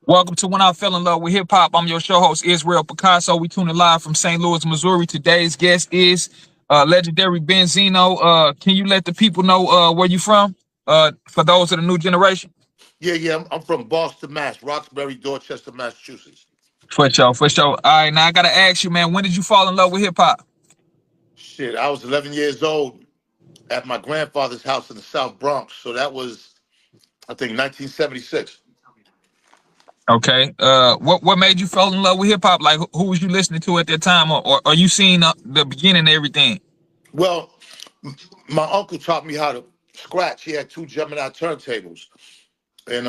Welcome to When I Fell in Love with Hip Hop. I'm your show host, Israel Picasso. We tuning live from St. Louis, Missouri. Today's guest is legendary Benzino. Can you let the people know where you from? For those of the new generation. Yeah. I'm from Boston, Mass. Roxbury, Dorchester, Massachusetts. For sure, for sure. All right, now I gotta ask you, man, when did you fall in love with hip hop? Shit, I was 11 years old at my grandfather's house in the South Bronx. So that was, I think, 1976. Okay. What made you fall in love with hip hop? Like, who was you listening to at that time, or you seen the beginning and everything? Well, my uncle taught me how to scratch. He had two Gemini turntables, and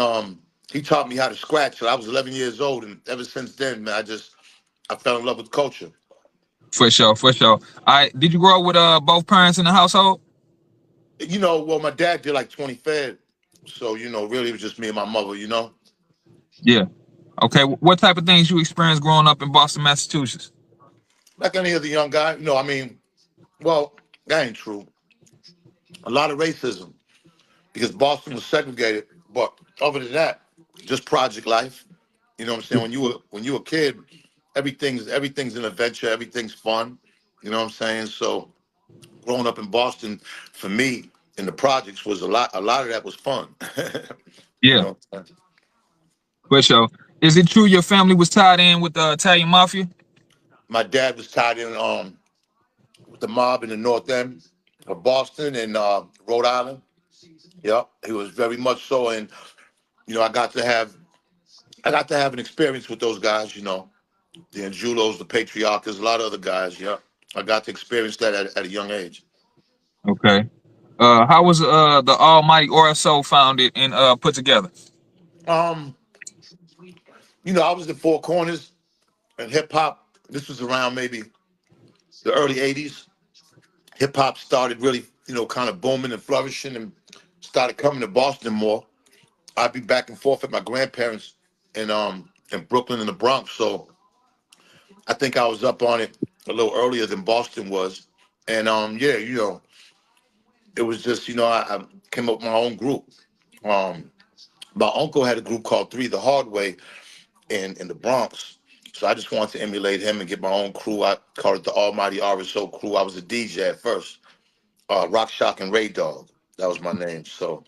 he taught me how to scratch. So I was 11 years old, and ever since then, man, I fell in love with culture. For sure, for sure. All right. Did you grow up with both parents in the household? Well, my dad did like 20 fed, so really it was just me and my mother. Yeah. Okay. What type of things you experienced growing up in Boston, Massachusetts? Like any other young guy. I mean, well, that ain't true. A lot of racism because Boston was segregated. But other than that, just project life. You know what I'm saying? When you were a kid, everything's an adventure, everything's fun. You know what I'm saying? So growing up in Boston, for me, in the projects was a lot of that was fun. you Yeah, know, for sure. Is it true your family was tied in with the Italian mafia? my dad was tied in with the mob in the North End of Boston and Rhode Island. Yeah, he was very much so, and I got to have an experience with those guys. The Angelos, the Patriarchas, a lot of other guys. Yeah, I got to experience that at a young age. Okay. How was the Almighty RSO founded and put together? Um, I was in Four Corners and hip hop. This was around maybe the early '80s. Hip hop started really, kind of booming and flourishing, and started coming to Boston more. I'd be back and forth at my grandparents in Brooklyn and the Bronx, so I think I was up on it a little earlier than Boston was. And yeah, it was just I came up with my own group. Um, my uncle had a group called Three the Hard Way in the Bronx. So I just wanted to emulate him and get my own crew. I called it the Almighty RSO crew. I was a DJ at first, Rock Shock and Ray Dog. That was my name. So,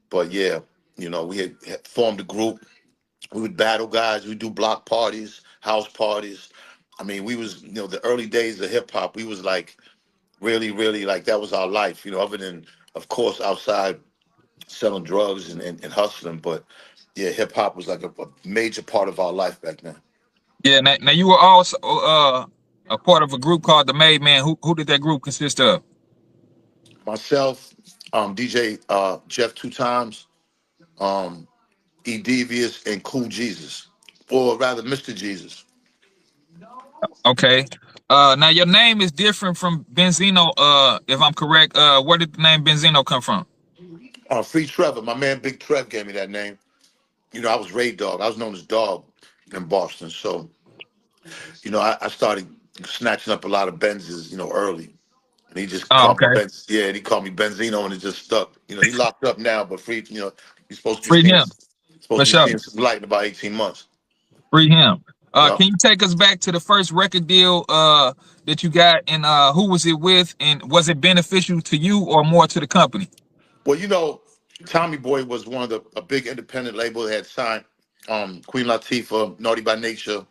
but yeah, we had formed a group. We would battle guys. We do block parties, house parties. I mean, we was the early days of hip hop. We was like really, really like that was our life. Other than of course outside selling drugs and hustling, but yeah, hip hop was like a major part of our life back then. Yeah. Now you were also a part of a group called the Made Man. Who did that group consist of? Myself, DJ Jeff Two Times, um, E Devious, and Cool Jesus, or rather Mr. Jesus. Okay. Now your name is different from Benzino. If I'm correct, where did the name Benzino come from? Free Trevor, my man Big Trev gave me that name. I was Ray Dog. I was known as Dog in Boston. So, I started snatching up a lot of Benzes, early. And he just Oh, called me okay. Benz. Yeah, and he called me Benzino, and it just stuck. He locked up now, but free. He's supposed to be Free seeing him supposed for to be sure. seeing some light in about 18 months. Free him. Yeah. Can you take us back to the first record deal that you got, and who was it with, and was it beneficial to you or more to the company? Well, Tommy Boy was one of a big independent label that had signed Queen Latifah, Naughty by Nature,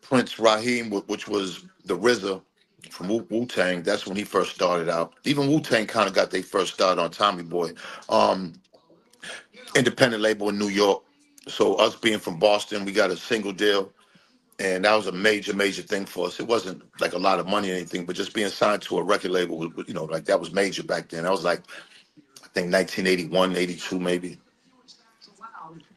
Prince Raheem, which was the RZA from Wu Tang. That's when he first started out. Even Wu Tang kind of got their first start on Tommy Boy. Um, Independent label in New York. So us being from Boston, we got a single deal, and that was a major, major thing for us. It wasn't like a lot of money or anything, but just being signed to a record label, like that was major back then. That was like I think 1981, 82 maybe.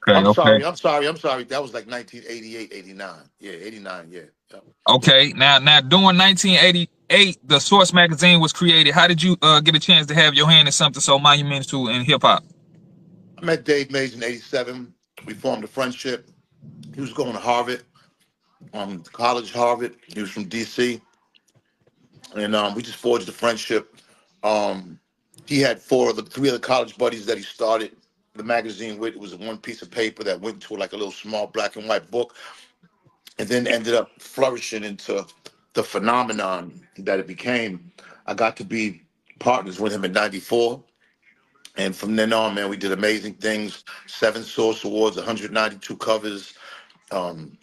Okay, I'm okay, sorry, I'm sorry, I'm sorry. That was like 1988, 89. Yeah, 89, yeah. Yep. okay. Now, during 1988, the Source magazine was created. How did you get a chance to have your hand in something so monumental in hip hop? I met Dave Mays in 87. We formed a friendship. He was going to Harvard, college Harvard. He was from DC. And we just forged a friendship. Um, he had three other college buddies that he started. the magazine with. It was one piece of paper that went to like a little small black and white book, and then ended up flourishing into the phenomenon that it became. I got to be partners with him in '94. And from then on, man, we did amazing things. 7 Source Awards, 192 covers. Um,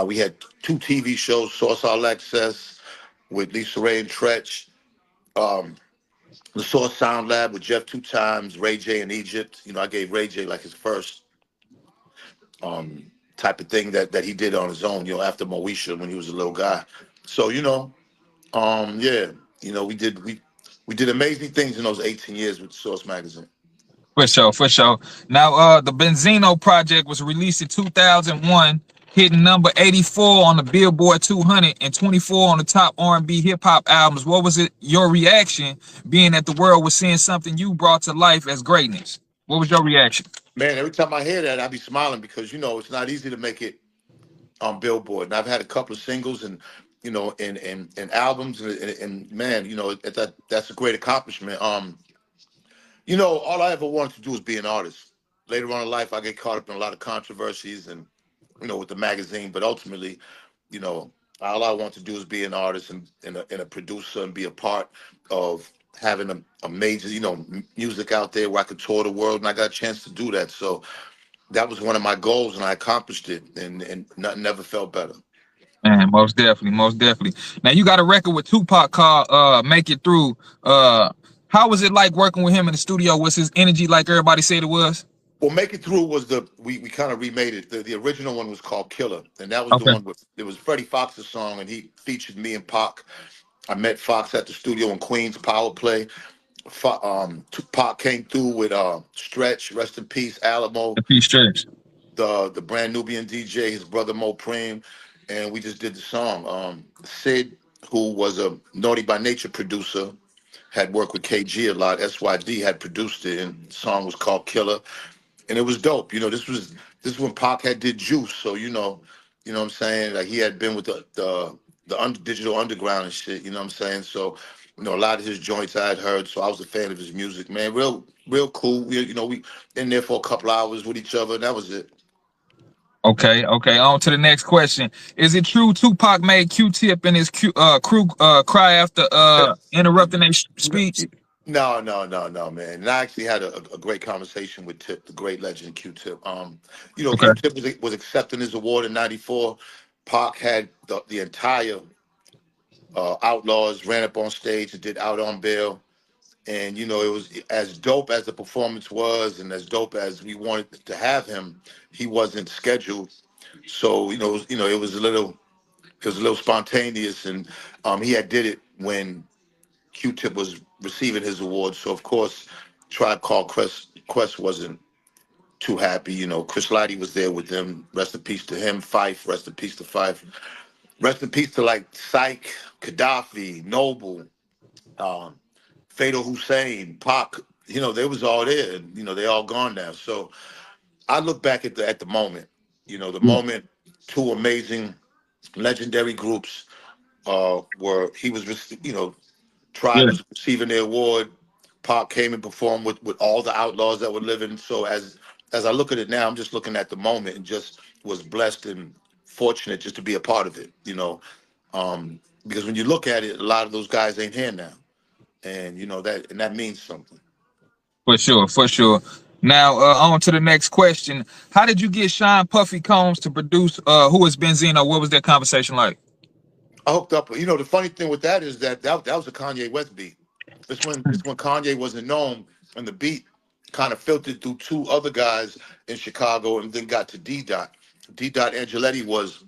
we had 2 TV shows, Source All Access with Lisa Ray and Tretch. Um, the Source Sound Lab with Jeff Two Times, Ray J in Egypt. I gave Ray J like his first type of thing that he did on his own, after Moesha when he was a little guy. So, yeah, we did amazing things in those 18 years with Source Magazine. For sure, for sure. Now, the Benzino project was released in 2001, hitting number 84 on the Billboard 200 and 24 on the top R&B hip hop albums. What was it? Your reaction, being that the world was seeing something you brought to life as greatness? What was your reaction? Man, every time I hear that, I be smiling because it's not easy to make it on Billboard. And I've had a couple of singles and and albums and man, that's a great accomplishment. All I ever wanted to do was be an artist. Later on in life, I get caught up in a lot of controversies and with the magazine, but ultimately, you know, all I want to do is be an artist and a producer and be a part of having a major, music out there where I could tour the world, and I got a chance to do that. So that was one of my goals, and I accomplished it, and nothing ever felt better. Man, most definitely, most definitely. Now you got a record with Tupac called "Make It Through." How was it like working with him in the studio? Was his energy like everybody said it was? Well, Make It Through was we kind of remade it. The original one was called Killer, and that was the Okay, one with it was Freddie Fox's song, and he featured me and Pac. I met Fox at the studio in Queens, Power Play. Tupac came through with Stretch, rest in peace, Alamo, the peace stretch. the brand Nubian DJ, his brother Mo Preem, and we just did the song. Sid, who was a Naughty by Nature producer, had worked with KG a lot. SYD had produced it, and the song was called Killer, and it was dope. This is when Pac had did Juice, so what I'm saying. Like he had been with the digital underground and shit. You know what I'm saying. So a lot of his joints I had heard, so I was a fan of his music. Man, real cool. We in there for a couple hours with each other, and that was it. Okay, okay. On to the next question. Is it true Tupac made Q-Tip and his crew cry after interrupting their speech? No, no, no, no, man. And I actually had a great conversation with Tip, the great legend Q-Tip. Okay, Q-Tip was accepting his award in '94. Pac had the entire Outlaws ran up on stage and did Out on Bail. And it was as dope as the performance was, and as dope as we wanted to have him. He wasn't scheduled, so it was a little spontaneous, and he had did it when Q-Tip was receiving his award. So of course, Tribe Called Quest wasn't too happy. Chris Lighty was there with them. Rest in peace to him. Fife. Rest in peace to Fife. Rest in peace to like Syke, Gaddafi, Noble, um, Fatal Hussein, Pac. They was all there. And, they all gone now. So I look back at the moment. The yeah, moment. Two amazing, legendary groups were. He was, Tribe yeah, was receiving the award. Pop came and performed with all the outlaws that were living. So as I look at it now, I'm just looking at the moment and just was blessed and fortunate just to be a part of it. Because when you look at it, a lot of those guys ain't here now, and that means something. for sure, for sure. Now, on to the next question. How did you get Sean Puffy Combs to produce Who is Benzino? What was that conversation like? I hooked up. The funny thing with that is that was a Kanye West beat. It's when Kanye wasn't known, and the beat kind of filtered through two other guys in Chicago, and then got to D Dot. D Dot Angeletti was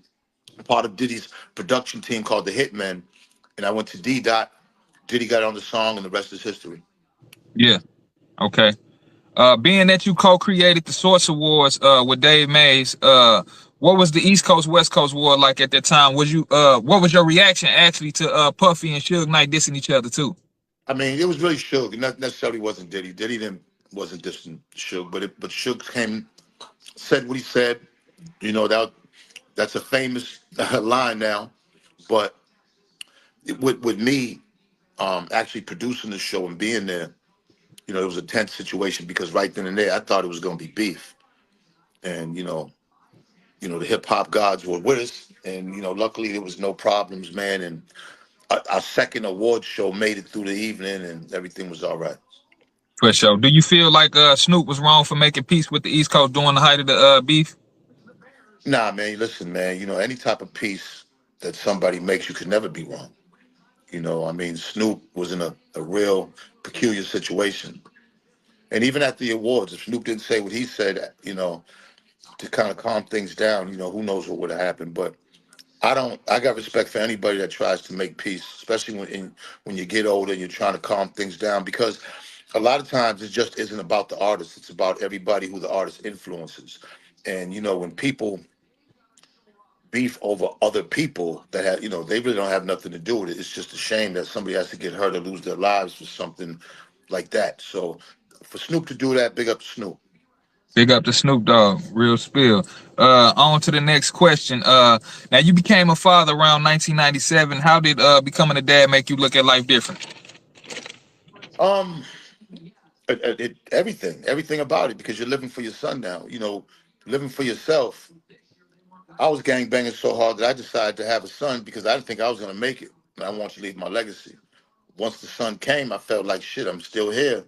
part of Diddy's production team called the Hitmen, and I went to D Dot. Diddy got on the song, and the rest is history. Yeah, okay. Being that you co-created the Source Awards with Dave Mays, what was the East Coast West Coast war like at that time? What was your reaction actually to Puffy and Suge Knight dissing each other too? I mean, it was really Suge. It not necessarily wasn't Diddy. Diddy didn't wasn't distant Suge, but Suge came, said what he said. That's a famous line now. But with me actually producing the show and being there, It was a tense situation because right then and there, I thought it was going to be beef. And, the hip hop gods were with us. And, luckily there was no problems, man. And our second award show made it through the evening and everything was all right. For sure. Do you feel like Snoop was wrong for making peace with the East Coast during the height of the beef? Nah, man, listen, man, any type of peace that somebody makes, you could never be wrong. I mean, Snoop was in a real peculiar situation. And even at the awards, if Snoop didn't say what he said, to kind of calm things down, who knows what would have happened. But I got respect for anybody that tries to make peace, especially when you get older and you're trying to calm things down, because a lot of times it just isn't about the artist. It's about everybody who the artist influences. And, when people beef over other people that have, they really don't have nothing to do with it. It's just a shame that somebody has to get hurt or lose their lives for something like that. So for Snoop to do that, big up to Snoop. Big up to Snoop Dogg, real spill. On to the next question. Now you became a father around 1997. How did becoming a dad make you look at life different? Um, everything about it, because you're living for your son now. Living for yourself. I was gang banging so hard that I decided to have a son because I didn't think I was gonna make it. And I wanted to leave my legacy. Once the son came, I felt like shit. I'm still here,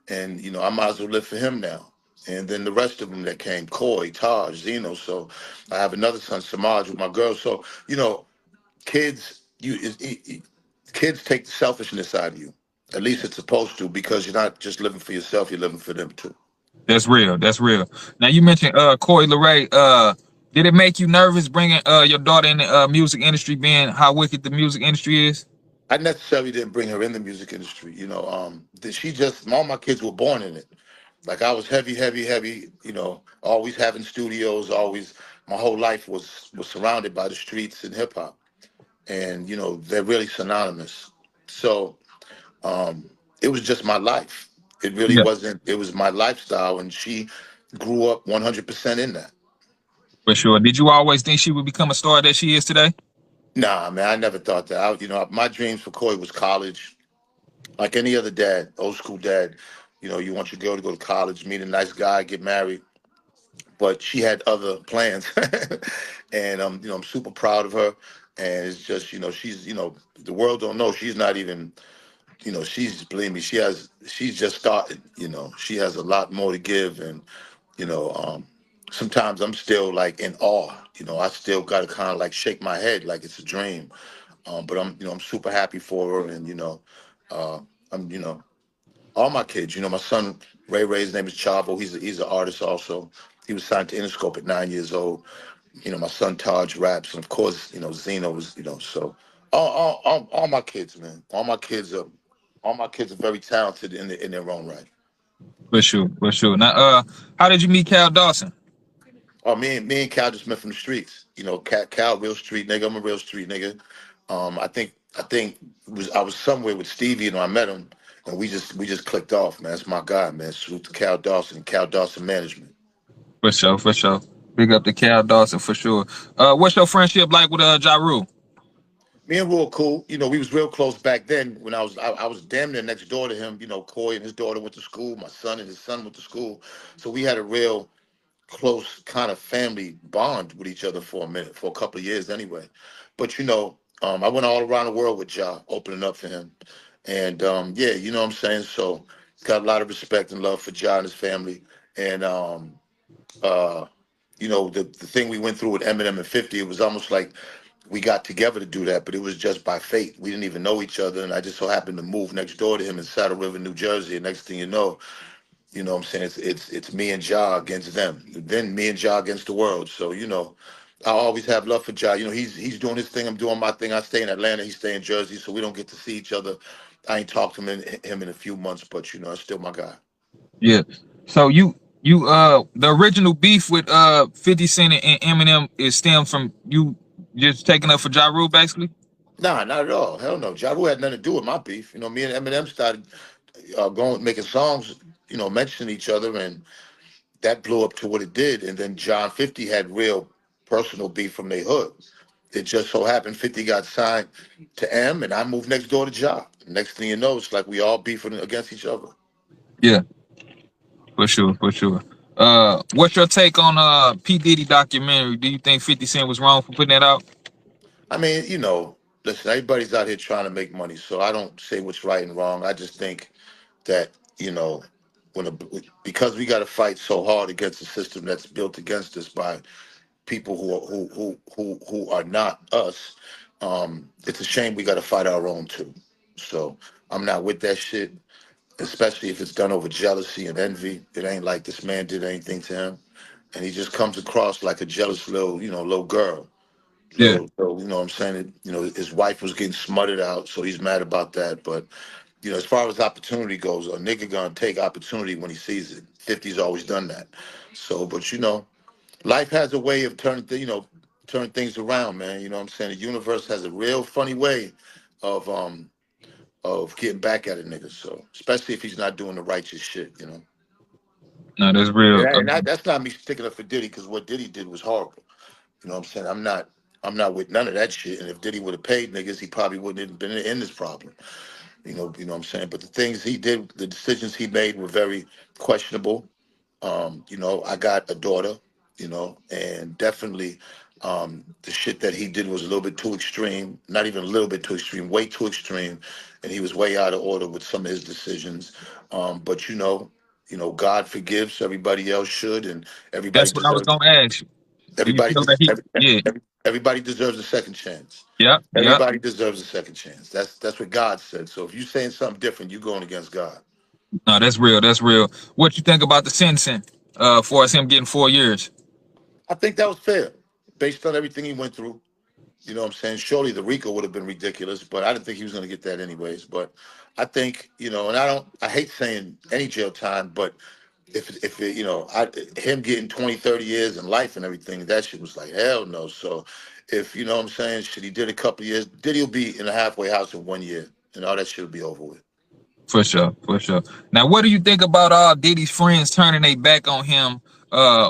and I might as well live for him now. And then the rest of them that came, Coy, Taj, Zeno. So I have another son, Samaj, with my girl. So kids, kids take the selfishness out of you. At least it's supposed to, because you're not just living for yourself; you're living for them too. That's real. That's real. Now you mentioned Corey LeRae. Did it make you nervous bringing your daughter in the music industry, being how wicked the music industry is? I necessarily didn't bring her in the music industry. She just all my kids were born in it. Like I was heavy, heavy, heavy. Always having studios. Always, my whole life was surrounded by the streets and hip hop, and they're really synonymous. So it was just my life. It really Yeah, wasn't. It was my lifestyle, and she grew up 100% in that. for sure. Did you always think she would become a star that she is today? Nah, man, I never thought that. My dreams for Corey was college, like any other dad, old school dad. You want your girl to go to college, meet a nice guy, get married. But she had other plans, and I'm super proud of her. And it's just, she's, the world don't know, she's not even, she's, believe me, she's just started. She has a lot more to give. And you know sometimes I'm still like in awe. I still gotta kind of like shake my head like it's a dream. But I'm super happy for her. And uh I'm all my kids. My son Ray, his name is Chavo. He's an artist also. He was signed to Interscope at 9 years old. My son Taj raps, and of course, Zeno was, so all my kids, man. All my kids are very talented in their own right. For sure, for sure. Now, how did you meet Cal Dawson? Oh, me and Cal just met from the streets. Cal, real street nigga. I'm a real street nigga. I think I was somewhere with Stevie and I met him, and we just clicked off, man. That's my guy, man. Salute to Cal Dawson Management. For sure, for sure. Big up to Cal Dawson for sure. What's your friendship like with Ja Rule? Me and Rule cool. We was real close back then. When I was damn near next door to him. Coy and his daughter went to school. My son and his son went to school. So we had a real close kind of family bond with each other for a minute, for a couple of years anyway. But I went all around the world with Ja, opening up for him. And yeah, you know what I'm saying? So got a lot of respect and love for Ja and his family. And uh, the thing we went through with Eminem and 50, it was almost like we got together to do that, but it was just by fate. We didn't even know each other, and I just so happened to move next door to him in Saddle River, New Jersey. And next thing you know what I'm saying, it's me and Ja against them. Then me and Ja against the world. So, I always have love for Ja. He's doing his thing, I'm doing my thing. I stay in Atlanta, he stay in Jersey, so we don't get to see each other. I ain't talked to him in a few months, but it's still my guy. Yeah. So you the original beef with 50 Cent and Eminem is stemmed from you just taking up for Ja Rule basically? Nah, not at all. Hell no. Ja Rule had nothing to do with my beef. Me and Eminem started going making songs, mentioning each other, and that blew up to what it did. And then John 50 had real personal beef from their hood. It just so happened 50 got signed to M, and I moved next door to Ja. Next thing you know, it's like we all beefing against each other. Yeah, for sure, for sure. What's your take on P Diddy documentary? Do you think 50 Cent was wrong for putting that out? I mean, listen, everybody's out here trying to make money, so I don't say what's right and wrong. I just think that you know when because we got to fight so hard against a system that's built against us by people who are not us. It's a shame we got to fight our own too. So I'm not with that shit, especially if it's done over jealousy and envy. It ain't like this man did anything to him, and he just comes across like a jealous little girl. Yeah, You know what I'm saying? His wife was getting smutted out, so he's mad about that. But as far as opportunity goes, a nigga gonna take opportunity when he sees it. 50's always done that. So, but life has a way of turn things around, man. You know what I'm saying? The universe has a real funny way of getting back at a nigga. So, especially if he's not doing the righteous shit. no, that's And, real. that's not me sticking up for Diddy because what Diddy did was horrible. You know what I'm saying? I'm not with none of that shit. And if Diddy would have paid niggas, he probably wouldn't have been in this problem. You know what I'm saying? But the things he did, the decisions he made were very questionable. I got a daughter, and definitely the shit that he did was a little bit too extreme. Not even a little bit too extreme, way too extreme. And he was way out of order with some of his decisions. But God forgives, everybody else should, and everybody That's what I was deserves gonna ask you. Do you everybody feel des- that he? every, Yeah, everybody deserves a second chance. yeah, yeah. Everybody deserves a second chance. That's what God said. So if you're saying something different, you're going against God. No, that's real. That's real. What you think about the sentencing? For us him getting 4 years? I think that was fair, based on everything he went through. You know what I'm saying? Surely the RICO would have been ridiculous, but I didn't think he was going to get that anyways. But I think, and I hate saying any jail time, but if it, him getting 20, 30 years in life and everything, that shit was like, hell no. So if, you know what I'm saying, shit, he did a couple of years, Diddy will be in a halfway house in 1 year and all that shit will be over with. For sure, for sure. Now, what do you think about all Diddy's friends turning their back on him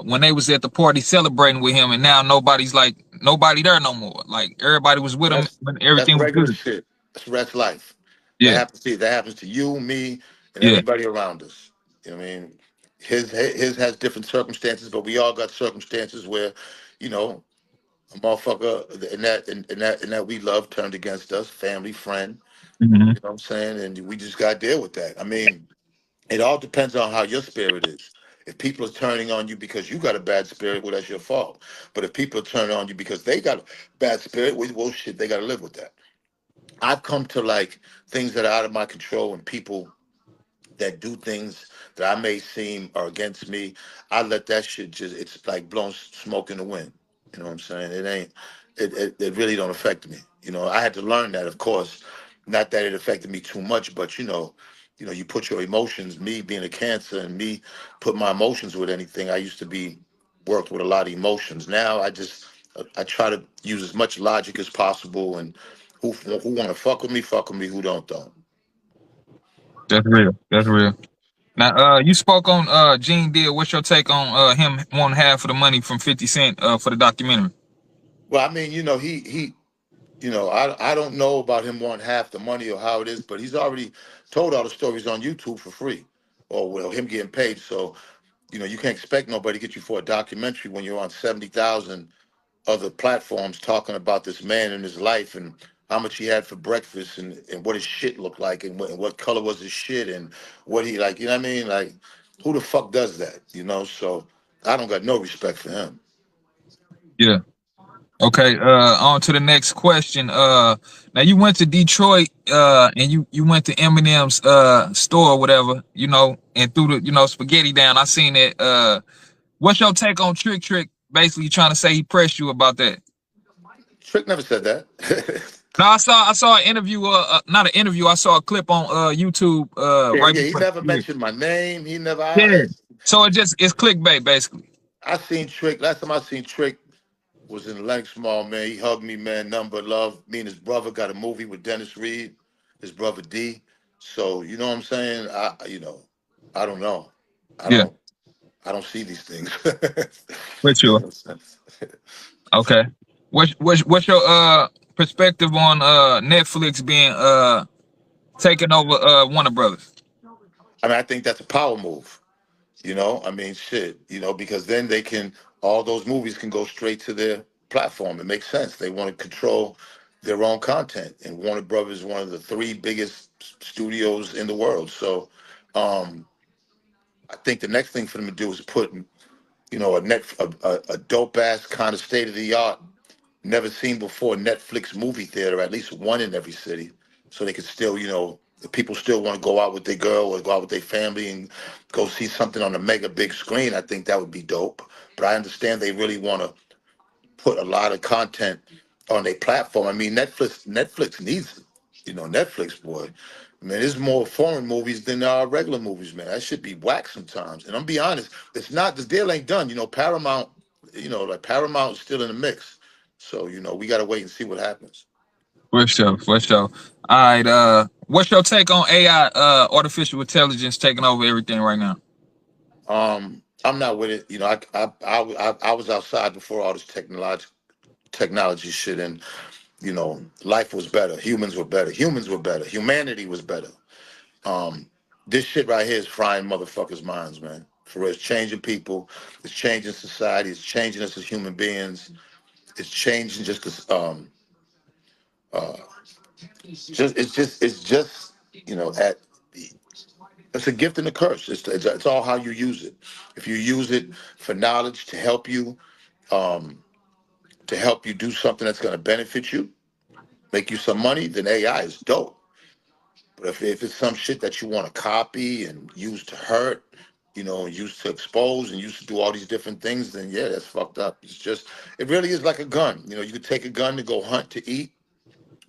when they was at the party celebrating with him, and now nobody there no more. Like everybody was with him That's when that's everything was regular good. shit. That's life. That Yeah, happens to that happens to you, me, and yeah. everybody around us. You know what I mean? His has different circumstances, but we all got circumstances where, you know, a motherfucker and that we love turned against us, family, friend. Hmm. You know what I'm saying? And we just got to deal with that. I mean, it all depends on how your spirit is. If people are turning on you because you got a bad spirit, well, that's your fault. But if people are turning on you because they got a bad spirit, well, shit, they got to live with that. I've come to like things that are out of my control and people that do things that I may seem are against me. I let that shit it's like blowing smoke in the wind. You know what I'm saying? It ain't, it really don't affect me. I had to learn that, of course, not that it affected me too much, but you put your emotions, me being a cancer and me put my emotions with anything. I used to be worked with a lot of emotions. Now I try to use as much logic as possible and who want to fuck with me, who don't. That's real. That's real. Now, you spoke on Gene Deal. What's your take on him wanting half of the money from 50 Cent for the documentary? Well, I mean, he I don't know about him wanting half the money or how it is, but he's already told all the stories on YouTube for free, or well, him getting paid. So you can't expect nobody to get you for a documentary when you're on 70,000 other platforms talking about this man and his life and how much he had for breakfast and what his shit looked like and what color was his shit and what he like. You know what I mean? Like, who the fuck does that? So I don't got no respect for him. Yeah. Okay, on to the next question. Now you went to Detroit, and you went to Eminem's store or whatever, and threw the spaghetti down. I seen it. What's your take on Trick? Basically trying to say he pressed you about that. Trick never said that. No, I saw an interview, not an interview. I saw a clip on YouTube, Yeah, right yeah. He before. never Yeah, mentioned my name. He never. yeah. So it's clickbait basically. I seen Trick. Last time I seen Trick was in Lennox Mall, man. He hugged me, man. Number love. Me and his brother got a movie with Dennis Reed, his brother D. So you know what I'm saying? I don't know. I Yeah, don't. I don't see these things. for Makes sure. no sense. Okay. What's your perspective on Netflix being taking over Warner Brothers? I mean, I think that's a power move. You know, I mean, shit. You know, because then they can all those movies can go straight to their platform. It makes sense. They want to control their own content, and Warner Brothers is one of the three biggest studios in the world. So, um, I think the next thing for them to do is put, you know, a dope ass kind of state of the art, never seen before Netflix movie theater, at least one in every city, so they could still, you know, if people still want to go out with their girl or go out with their family and go see something on a mega big screen, I think that would be dope. But I understand they really want to put a lot of content on their platform. I mean, Netflix needs it. You know, Netflix, boy. I mean, there's more foreign movies than regular movies, man. That should be whack sometimes. And I'm be honest, it's not. The deal ain't done. You know, Paramount. You know, like Paramount's still in the mix. So you know, we gotta wait and see what happens. For sure, for sure. All right. What's your take on AI, artificial intelligence taking over everything right now? I'm not with it. You know, I was outside before all this technology shit, and you know, life was better. Humans were better. Humans were better. Humanity was better. Um, this shit right here is frying motherfuckers' minds, man. For real, it's changing people. It's changing society. It's changing us as human beings. It's changing just this. Uh, it's just you know at it's a gift and a curse. It's all how you use it. If you use it for knowledge um, to help you do something that's going to benefit you, make you some money, then AI is dope. But if it's some shit that you want to copy and use to hurt, you know, use to expose and use to do all these different things, then yeah, that's fucked up. It's just, it really is like a gun. You know, you could take a gun to go hunt to eat,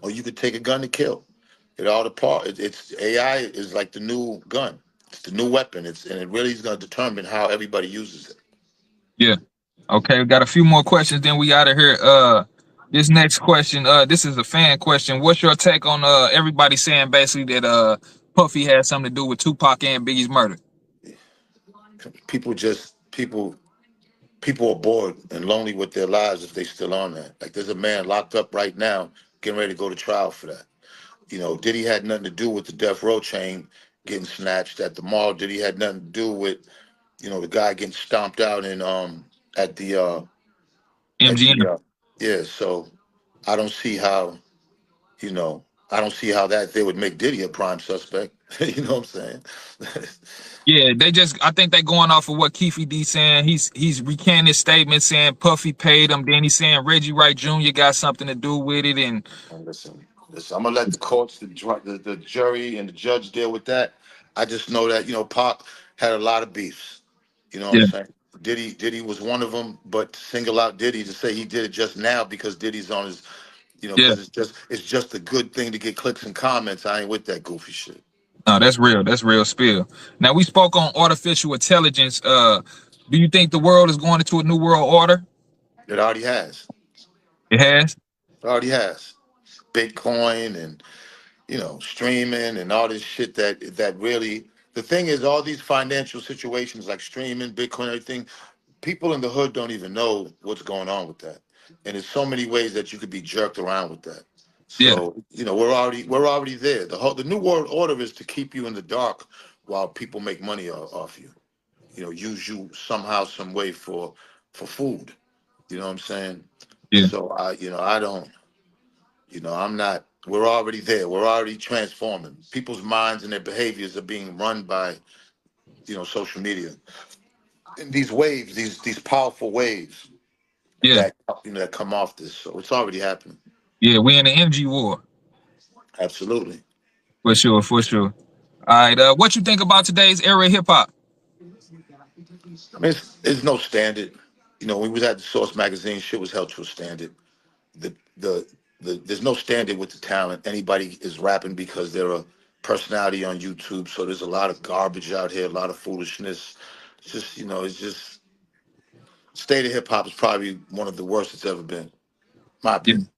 or you could take a gun to kill. It all depart. It's AI is like the new gun. It's the new weapon. And it really is going to determine how everybody uses it. Yeah. Okay, we got a few more questions, then we out of here. This next question, this is a fan question. What's your take on everybody saying basically that Puffy had something to do with Tupac and Biggie's murder? People just people are bored and lonely with their lives if they still on that. Like there's a man locked up right now, getting ready to go to trial for that. You know, Diddy had nothing to do with the death row chain getting snatched at the mall. Diddy had nothing to do with, you know, the guy getting stomped out in at the at the MGM. yeah. So I don't see how, you know, I don't see how that they would make Diddy a prime suspect. You know what I'm saying? Yeah, they just I think they going off of what Keefe D saying. He's recanting his statement saying Puffy paid him. Then he's saying Reggie Wright Jr. got something to do with it. And Listen, I'm gonna let the courts, the jury, and the judge deal with that. I just know that you know Pac had a lot of beefs. You know what I'm yeah, saying? Diddy was one of them, but to single out Diddy to say he did it just now because Diddy's on his, you know, yeah. because it's just a good thing to get clicks and comments. I ain't with that goofy shit. No, that's real. That's real spill. Now we spoke on artificial intelligence. Do you think the world is going into a new world order? It already has. It has. It already has. Bitcoin and you know streaming and all this shit that really. The thing is, all these financial situations like streaming, Bitcoin, everything. People in the hood don't even know what's going on with that. And there's so many ways that you could be jerked around with that. Yeah, So, you know, we're already there. The new world order is to keep you in the dark while people make money off you. You know, use you somehow, some way for food. You know what I'm saying? yeah, So I don't, I'm not we're already there. We're already transforming. People's minds and their behaviors are being run by, social media. And these waves, these powerful waves yeah, that come off this. So it's already happening. yeah. We in the MG war Absolutely. for sure, for sure. All right. What you think about today's era of hip hop? I mean, it's no standard. You know, when we was at the Source magazine, shit was held to a standard. The the there's no standard with the talent. Anybody is rapping because they're a personality on YouTube. So there's a lot of garbage out here, a lot of foolishness. It's just state of hip hop is probably one of the worst it's ever been. My Yeah, opinion.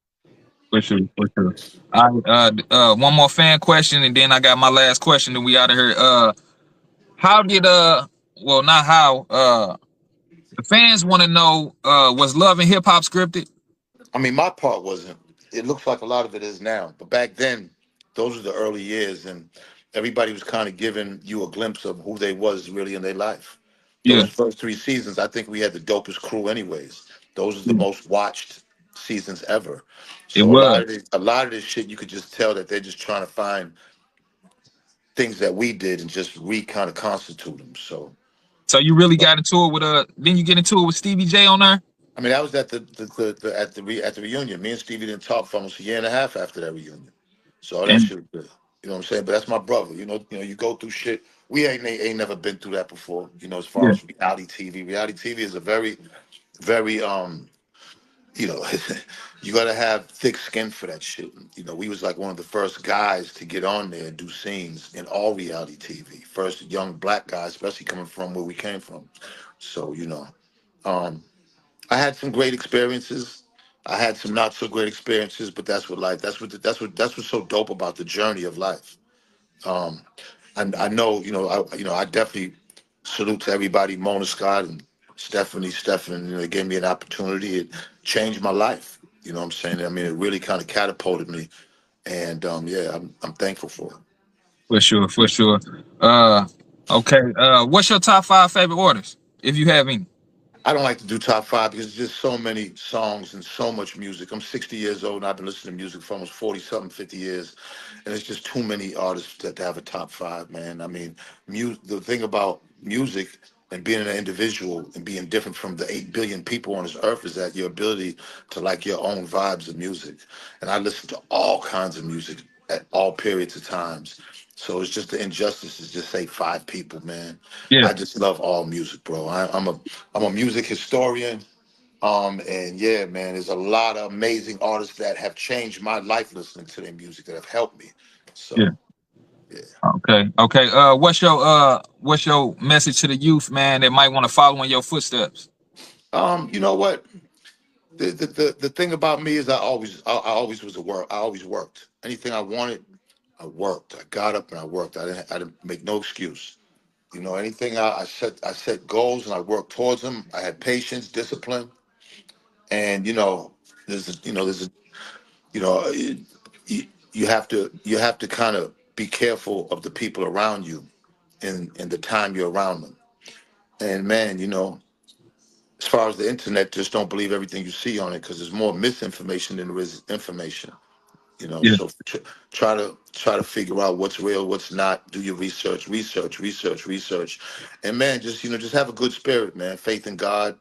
for sure, for sure. All right. One more fan question, and then I got my last question, and we out of here. How did well, not how. The fans want to know, was Love and Hip Hop scripted? I mean, my part wasn't. It looks like a lot of it is now, but back then, those were the early years, and everybody was kind of giving you a glimpse of who they was really in their life. Yeah, Those first 3 seasons, I think we had the dopest crew, anyways. Those are the yeah. most watched seasons ever. It So was. a lot of this shit, you could just tell that they're just trying to find things that we did and just kind of constitute them. So, So you really got into it with then you get into it with Stevie J on there? I mean, that was at at the reunion. Me and Stevie didn't talk for almost a year and a half after that reunion. So all that And shit was good. You know what I'm saying? But that's my brother. You go through shit. We ain't never been through that before. As far yeah, as reality TV. Reality TV is a very, very you know, you gotta have thick skin for that shit. We was like one of the first guys to get on there and do scenes in all reality TV. First young black guys, especially coming from where we came from. So, um, I had some great experiences. I had some not so great experiences, but that's what life. That's what's so dope about the journey of life. Um, and I know, I definitely salute to everybody, Mona Scott and Stephanie. They gave me an opportunity. It changed my life. You know what I'm saying? I mean, it really kind of catapulted me, and yeah, I'm thankful for it. for sure, for sure. Uh, okay. What's your top five favorite orders, if you have any? I don't like to do top five because there's just so many songs and so much music. I'm 60 years old and I've been listening to music for almost 40 something, 50 years. And it's just too many artists to have a top five, man. I mean, the thing about music and being an individual and being different from the 8 billion people on this earth is that your ability to like your own vibes of music. And I listen to all kinds of music at all periods of times. So it's just the injustice to just say five people, man. Yeah, I just love all music, bro. I'm a music historian. And yeah, man, there's a lot of amazing artists that have changed my life listening to their music that have helped me. yeah. So yeah. Okay, okay. What's your message to the youth, man, that might want to follow in your footsteps? You know what? The thing about me is I always was a work. I always worked. Anything I wanted, I worked. I got up and I worked. I didn't make no excuse. Anything I set goals and I worked towards them. I had patience, discipline, and there's a you know you have to kind of be careful of the people around you in the time you're around them. And man, as far as the internet, just don't believe everything you see on it because there's more misinformation than there is information. Yeah, So try to figure out what's real, what's not. Do your research, and man, just have a good spirit, man. Faith in God.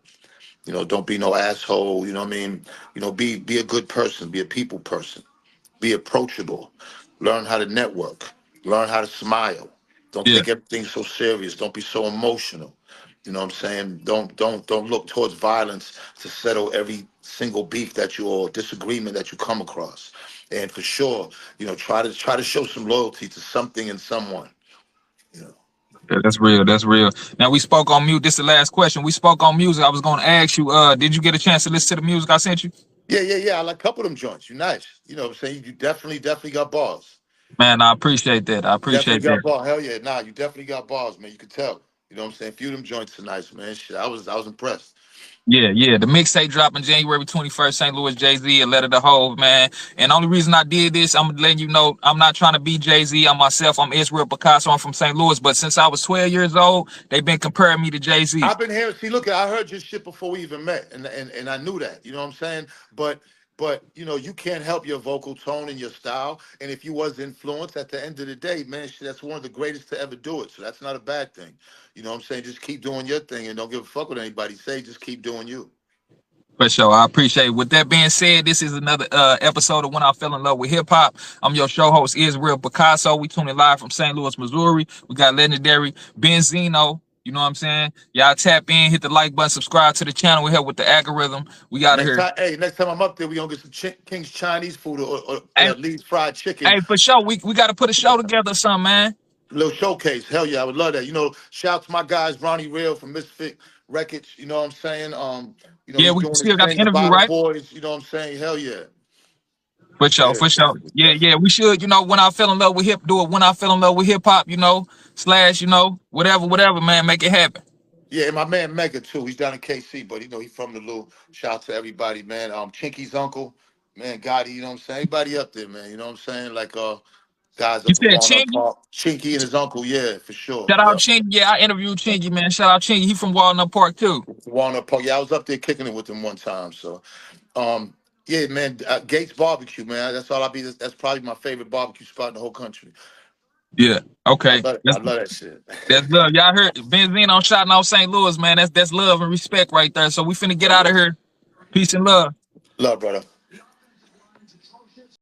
Don't be no asshole. You know what I mean? Be a good person. Be a people person. Be approachable. Learn how to network. Learn how to smile. Don't yeah. take everything so serious. Don't be so emotional. You know what I'm saying? Don't look towards violence to settle every single beef that you or disagreement that you come across. And for sure, try to show some loyalty to something and someone. You know. Yeah, that's real. That's real. Now we spoke on mute. This is the last question. We spoke on music. I was going to ask you. Did you get a chance to listen to the music I sent you? Yeah. I like a couple of them joints. You nice. You know what I'm saying? You definitely got bars. Man, I appreciate that. I Definitely appreciate that. got bars. Hell yeah. Nah, you definitely got bars, man. You could tell. You know what I'm saying? A few of them joints are nice, man. Shit, I was impressed. Yeah, yeah. The mixtape dropping January 21st, St. Louis, Jay-Z, a letter to Hove, man. And only reason I did this, I'm letting you know, I'm not trying to be Jay-Z. I'm myself. I'm Israel Picasso. I'm from St. Louis. But since I was 12 years old, they've been comparing me to Jay-Z. I've been hearing. See, look, I heard your shit before we even met, and I knew that. You know what I'm saying? But you can't help your vocal tone and your style. And if you was influenced, at the end of the day, man, shit, that's one of the greatest to ever do it. So that's not a bad thing. You know what I'm saying? Just keep doing your thing and don't give a fuck what anybody say. Just keep doing you. For sure. I appreciate it. With that being said, this is another episode of When I Fell in Love with Hip Hop. I'm your show host, Israel Picasso. We tuning live from St. Louis, Missouri. We got legendary Benzino. You know what I'm saying? Y'all tap in, hit the like button, subscribe to the channel. We help with the algorithm. We out of here. Next time I'm up there, we gonna get some King's Chinese food or Hey, at least fried chicken. hey, for sure. We got to put a show together or something, man. Little showcase. Hell yeah, I would love that. Shout out to my guys, Ronnie Real from Misfit Records. You know what I'm saying? Yeah, He's we doing his still got the thing, the interview, Bottle right? Boys, you know what I'm saying? Hell yeah. For sure, Yeah, for sure. definitely, Yeah, yeah. definitely. We should, when I fell in love with do it when I fell in love with hip hop, slash, whatever, man, make it happen. Yeah, and my man Mega too. He's down in KC, but he's from the Lou. Shout out to everybody, man. Chinky's uncle, man, Gotti, you know what I'm saying? Everybody up there, man. You know what I'm saying? Like Guys You up in said Walnut Chingy? Park. Chinky and his uncle, yeah, for sure. Shout out Yep. Chingy. Yeah, I interviewed Chingy, man. Shout out Chingy. He from Walnut Park too. Walnut Park. Yeah, I was up there kicking it with him one time. So, um, yeah, man, Gates Barbecue, man. That's all I be. That's probably my favorite barbecue spot in the whole country. Yeah. Okay. I love that shit. That's love. Y'all heard Benzino shouting out St. Louis, man. That's love and respect right there. So we finna get out of here. Peace and love. Love, brother.